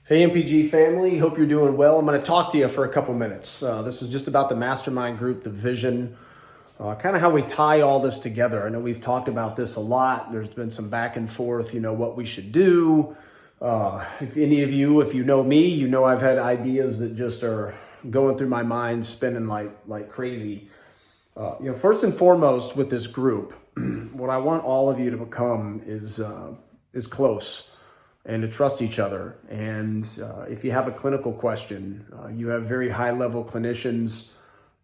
Hey MPG family, hope you're doing well. I'm going to talk to you for a couple minutes. This is just about the mastermind group, the vision, kind of how we tie all this together. I know we've talked about this a lot. There's been some back and forth, what we should do. If any of you, if you know me, I've had ideas that just are going through my mind, spinning like crazy. First and foremost with this group, what I want all of you to become is close and to trust each other. And if you have a clinical question, you have very high level clinicians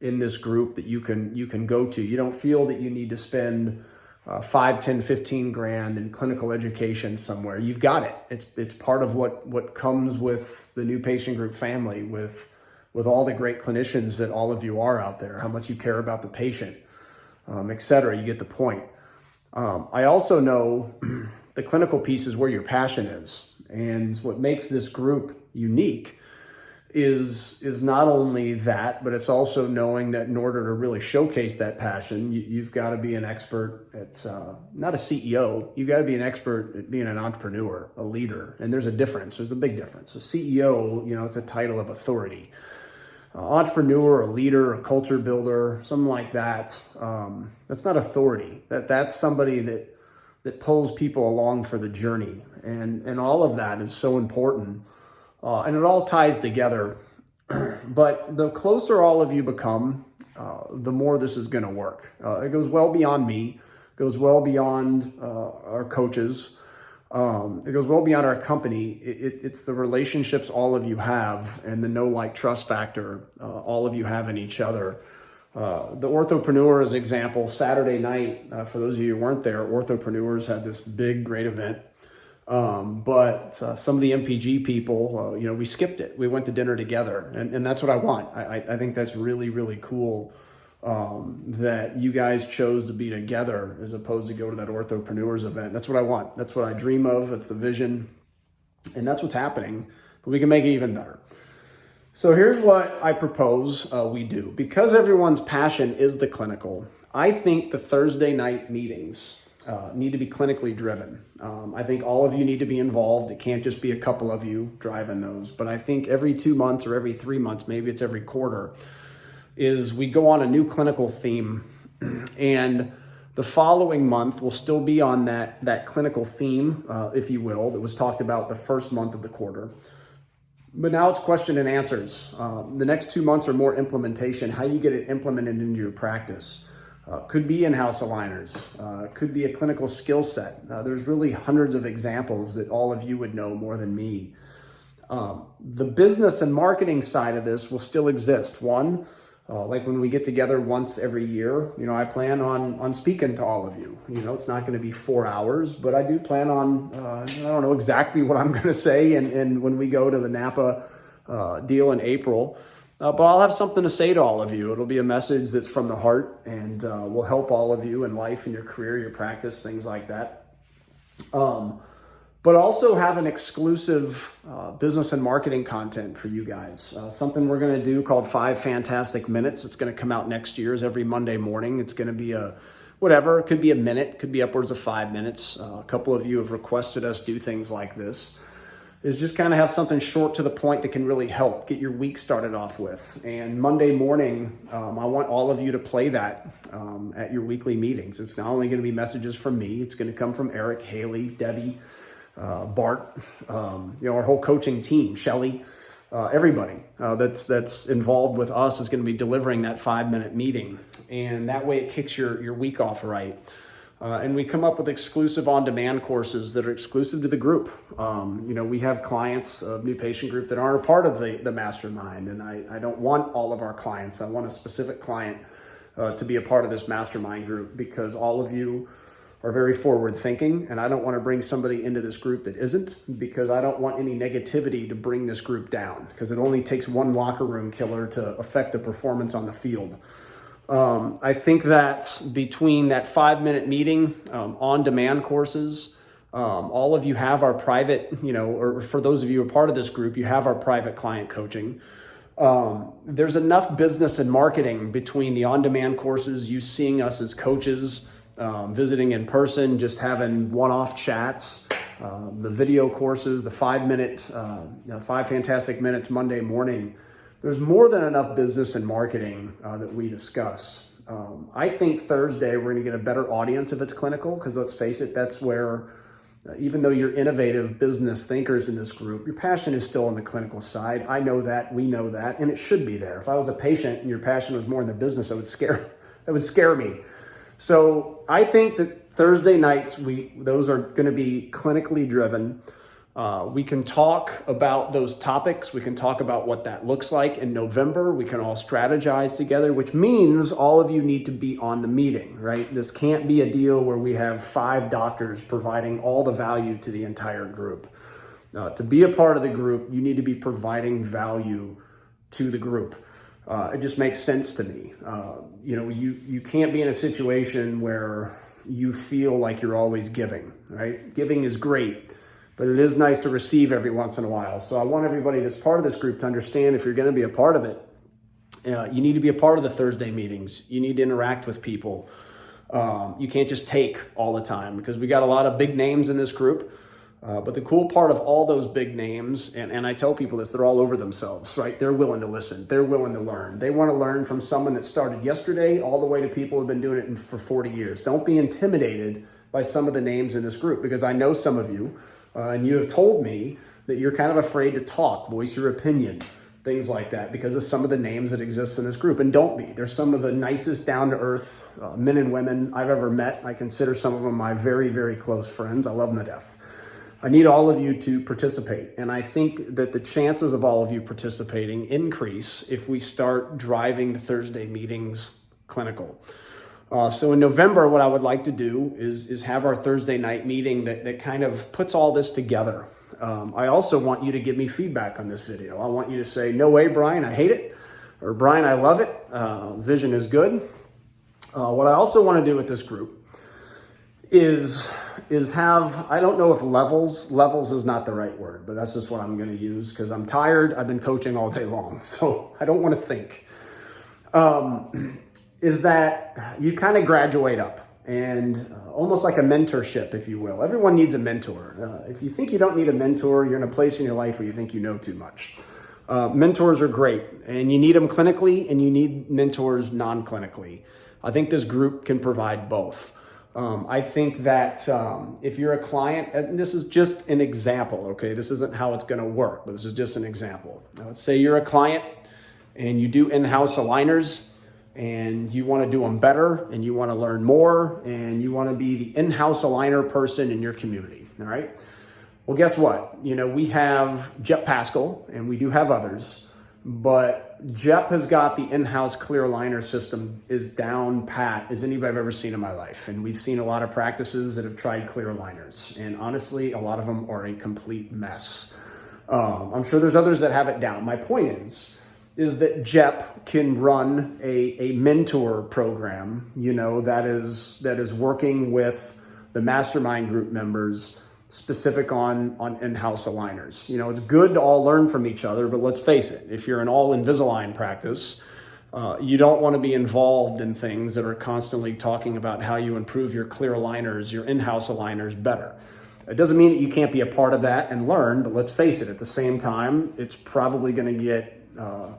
in this group that you can go to. You don't feel that you need to spend 5, 10, 15 grand in clinical education somewhere. You've got it. It's part of what comes with the new patient group family, with all the great clinicians that all of you are out there, how much you care about the patient, et cetera. You get the point. I also know the clinical piece is where your passion is. And what makes this group unique is not only that, but it's also knowing that in order to really showcase that passion, you've got to be an expert at, not a CEO, you've got to be an expert at being an entrepreneur, a leader. And there's a difference. There's a big difference. A CEO, it's a title of authority. Entrepreneur, a leader, a culture builder, something like that. That's not authority. That's somebody that pulls people along for the journey. And all of that is so important. And it all ties together. But the closer all of you become, the more this is going to work. It goes well beyond me. It goes well beyond our coaches. It goes well beyond our company. It's the relationships all of you have and the know, like, trust factor all of you have in each other. The Orthopreneur, as example, Saturday night, for those of you who weren't there, Orthopreneurs had this big, great event. But some of the MPG people, we skipped it. We went to dinner together, and that's what I want. I think that's really, really cool that you guys chose to be together as opposed to go to that Orthopreneurs event. That's what I want. That's what I dream of. That's the vision, and that's what's happening. But we can make it even better. So here's what I propose we do. Because everyone's passion is the clinical, I think the Thursday night meetings need to be clinically driven. I think all of you need to be involved. It can't just be a couple of you driving those. But I think every 2 months or every 3 months, maybe it's every quarter, is we go on a new clinical theme. And the following month will still be on that clinical theme, if you will, that was talked about the first month of the quarter. But now it's question and answers. The next 2 months are more implementation, how you get it implemented into your practice. Could be in-house aligners, could be a clinical skill set. There's really hundreds of examples that all of you would know more than me. The business and marketing side of this will still exist. One, like when we get together once every year, I plan on speaking to all of you. It's not going to be 4 hours, but I do plan on, I don't know exactly what I'm going to say. And when we go to the Napa deal in April, but I'll have something to say to all of you. It'll be a message that's from the heart and will help all of you in life, in your career, your practice, things like that. But also have an exclusive business and marketing content for you guys. Something we're going to do called 5 Fantastic Minutes. It's going to come out next year, every Monday morning. It's going to be it could be a minute, could be upwards of 5 minutes. A couple of you have requested us do things like this. Is just kind of have something short to the point that can really help get your week started off with. And Monday morning, I want all of you to play that at your weekly meetings. It's not only going to be messages from me, it's going to come from Eric, Haley, Debbie, Bart, our whole coaching team, Shelly, everybody that's involved with us is going to be delivering that 5-minute meeting. And that way it kicks your week off right. And we come up with exclusive OnDemand courses that are exclusive to the group. We have clients of New Patient Group that aren't a part of the MasterMind, and I don't want all of our clients. I want a specific client to be a part of this MasterMind group because all of you are very forward thinking, and I don't want to bring somebody into this group that isn't, because I don't want any negativity to bring this group down, because it only takes one locker room killer to affect the performance on the field. I think that between that 5-minute meeting, on-demand courses, all of you have our private, or for those of you who are part of this group, you have our private client coaching. There's enough business and marketing between the on-demand courses, you seeing us as coaches, visiting in person, just having one-off chats, the video courses, the 5 fantastic minutes Monday morning. There's more than enough business and marketing that we discuss. I think Thursday we're going to get a better audience if it's clinical, because let's face it, that's where, even though you're innovative business thinkers in this group, your passion is still on the clinical side. I know that, we know that, and it should be there. If I was a patient and your passion was more in the business, that would scare me. So I think that Thursday nights, those are going to be clinically driven. We can talk about those topics. We can talk about what that looks like in November. We can all strategize together, which means all of you need to be on the meeting, right? This can't be a deal where we have 5 doctors providing all the value to the entire group. To be a part of the group, you need to be providing value to the group. It just makes sense to me. You can't be in a situation where you feel like you're always giving, right? Giving is great, but it is nice to receive every once in a while. So I want everybody that's part of this group to understand, if you're going to be a part of it, you need to be a part of the Thursday meetings. You need to interact with people. You can't just take all the time, because we got a lot of big names in this group. But the cool part of all those big names, and I tell people this, they're all over themselves, right? They're willing to listen. They're willing to learn. They want to learn from someone that started yesterday all the way to people who have been doing it for 40 years. Don't be intimidated by some of the names in this group, because I know some of you, and you have told me that you're kind of afraid to talk, voice your opinion, things like that, because of some of the names that exist in this group. And don't be. They're some of the nicest, down-to-earth men and women I've ever met. I consider some of them my very, very close friends. I love them to death. I need all of you to participate. And I think that the chances of all of you participating increase if we start driving the Thursday meetings clinical. So in November, what I would like to do is have our Thursday night meeting that kind of puts all this together. I also want you to give me feedback on this video. I want you to say, no way, Brian, I hate it. Or Brian, I love it. Vision is good. What I also want to do with this group is have, I don't know if levels is not the right word, but that's just what I'm going to use, because I'm tired. I've been coaching all day long, so I don't want to think. Is that you kind of graduate up, and almost like a mentorship, if you will. Everyone needs a mentor. If you think you don't need a mentor, you're in a place in your life where you think you know too much. Mentors are great, and you need them clinically, and you need mentors non-clinically. I think this group can provide both. I think that if you're a client, and this is just an example, okay? This isn't how it's going to work, but this is just an example. Now, let's say you're a client and you do in-house aligners, and you want to do them better, and you want to learn more, and you want to be the in-house aligner person in your community, all right? Well, guess what? We have Jep Pascal, and we do have others, but Jep has got the in-house clear aligner system is down pat as anybody I've ever seen in my life. And we've seen a lot of practices that have tried clear aligners. And honestly, a lot of them are a complete mess. I'm sure there's others that have it down. My point is that Jep can run a mentor program, that is working with the MasterMind group members specific on in-house aligners. It's good to all learn from each other, but let's face it, if you're an all Invisalign practice, you don't want to be involved in things that are constantly talking about how you improve your clear aligners, your in-house aligners better. It doesn't mean that you can't be a part of that and learn, but let's face it, at the same time, it's probably going to get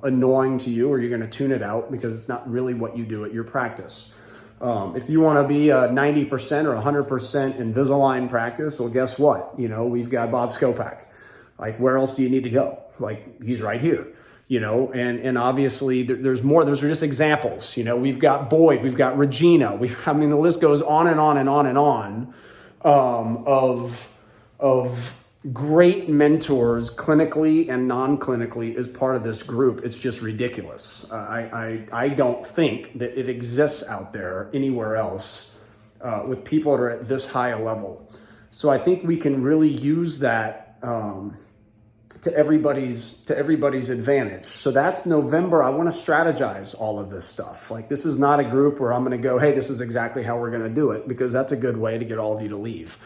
annoying to you, or you're going to tune it out because it's not really what you do at your practice. If you want to be a 90% or 100% Invisalign practice, well, guess what? We've got Bob Skopak. Like, where else do you need to go? Like, he's right here, and obviously there's more. Those are just examples. We've got Boyd, we've got Regina. The list goes on and on and on and on, of great mentors clinically and non-clinically as part of this group. It's just ridiculous. I don't think that it exists out there anywhere else with people that are at this high a level. So I think we can really use that to everybody's advantage. So that's November. I want to strategize all of this stuff. Like, this is not a group where I'm going to go, hey, this is exactly how we're going to do it, because that's a good way to get all of you to leave.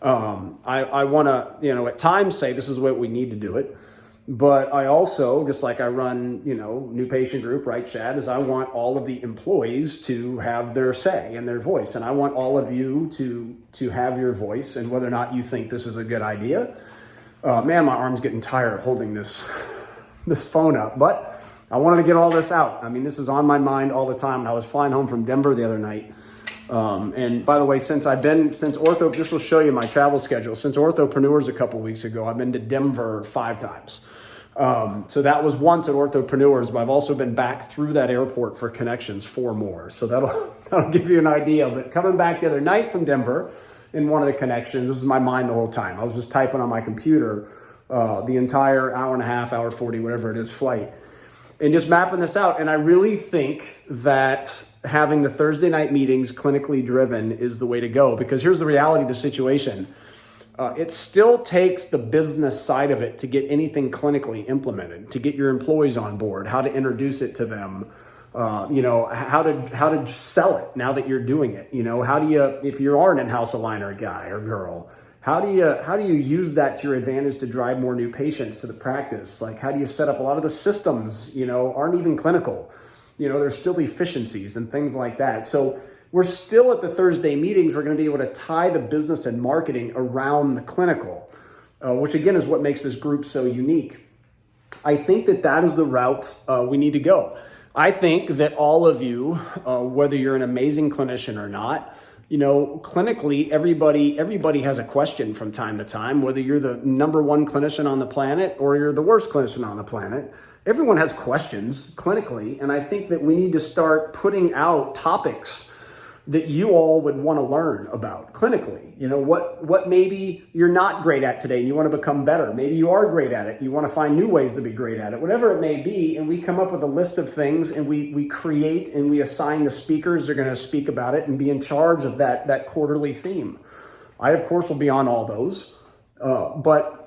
I want to, at times say this is what we need to do it. But I also, just like I run, new patient group, right, Chad, is I want all of the employees to have their say and their voice. And I want all of you to have your voice and whether or not you think this is a good idea. Man, my arm's getting tired holding this phone up, but I wanted to get all this out. I mean, this is on my mind all the time. I was flying home from Denver the other night. And by the way, since Ortho, this will show you my travel schedule. Since Orthopreneurs a couple weeks ago, I've been to Denver 5 times. So that was once at Orthopreneurs, but I've also been back through that airport for connections 4 more. So that'll give you an idea. But coming back the other night from Denver in one of the connections, this is my mind the whole time. I was just typing on my computer the entire hour and a half, hour 40, whatever it is, flight, and just mapping this out. And I really think that having the Thursday night meetings clinically driven is the way to go, because here's the reality of the situation. It still takes the business side of it to get anything clinically implemented, to get your employees on board, how to introduce it to them, how to sell it now that you're doing it. How do you, if you are an in-house aligner guy or girl, how do you use that to your advantage to drive more new patients to the practice? Like, how do you set up a lot of the systems, aren't even clinical, there's still efficiencies and things like that. So we're still at the Thursday meetings. We're going to be able to tie the business and marketing around the clinical, which again is what makes this group so unique. I think that is the route we need to go. I think that all of you, whether you're an amazing clinician or not, clinically, everybody has a question from time to time, whether you're the number 1 clinician on the planet or you're the worst clinician on the planet. Everyone has questions clinically. And I think that we need to start putting out topics that you all would want to learn about clinically. What maybe you're not great at today and you want to become better. Maybe you are great at it. You want to find new ways to be great at it, whatever it may be. And we come up with a list of things and we create and we assign the speakers that are going to speak about it and be in charge of that quarterly theme. I, of course, will be on all those. But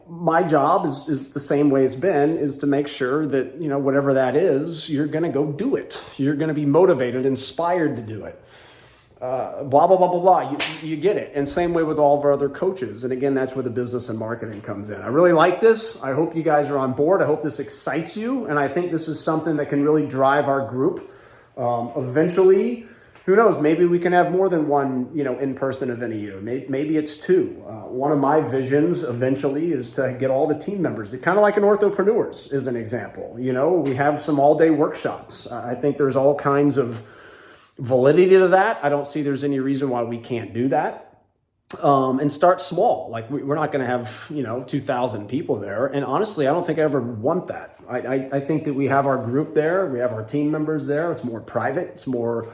my job is the same way it's been, is to make sure that, whatever that is, you're going to go do it. You're going to be motivated, inspired to do it. Blah, blah, blah, blah, blah. You get it. And same way with all of our other coaches. And again, that's where the business and marketing comes in. I really like this. I hope you guys are on board. I hope this excites you. And I think this is something that can really drive our group. Eventually, who knows, maybe we can have more than one, in-person event a year. Maybe it's 2. One of my visions eventually is to get all the team members, kind of like an Orthopreneurs is an example. We have some all-day workshops. I think there's all kinds of validity to that. I don't see there's any reason why we can't do that. And start small. Like we're not going to have, 2,000 people there. And honestly, I don't think I ever want that. I think that we have our group there. We have our team members there. It's more private. It's more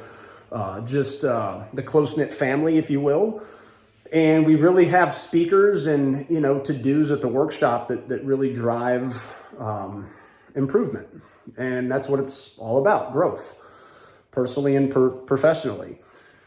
just the close-knit family, if you will. And we really have speakers and, to-dos at the workshop that really drive improvement. And that's what it's all about, growth, personally and professionally.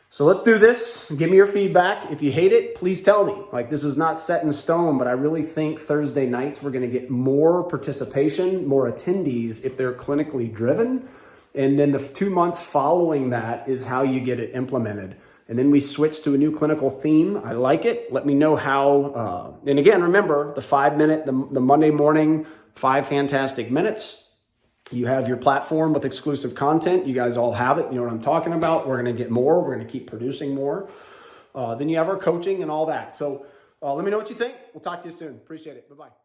So let's do this. Give me your feedback. If you hate it, please tell me. Like, this is not set in stone, but I really think Thursday nights we're going to get more participation, more attendees if they're clinically driven. And then the 2 months following that is how you get it implemented. And then we switch to a new clinical theme. I like it. Let me know how. And again, remember the 5-minute, the Monday morning, 5 fantastic minutes. You have your platform with exclusive content. You guys all have it. You know what I'm talking about. We're going to get more. We're going to keep producing more. Then you have our coaching and all that. So let me know what you think. We'll talk to you soon. Appreciate it. Bye-bye.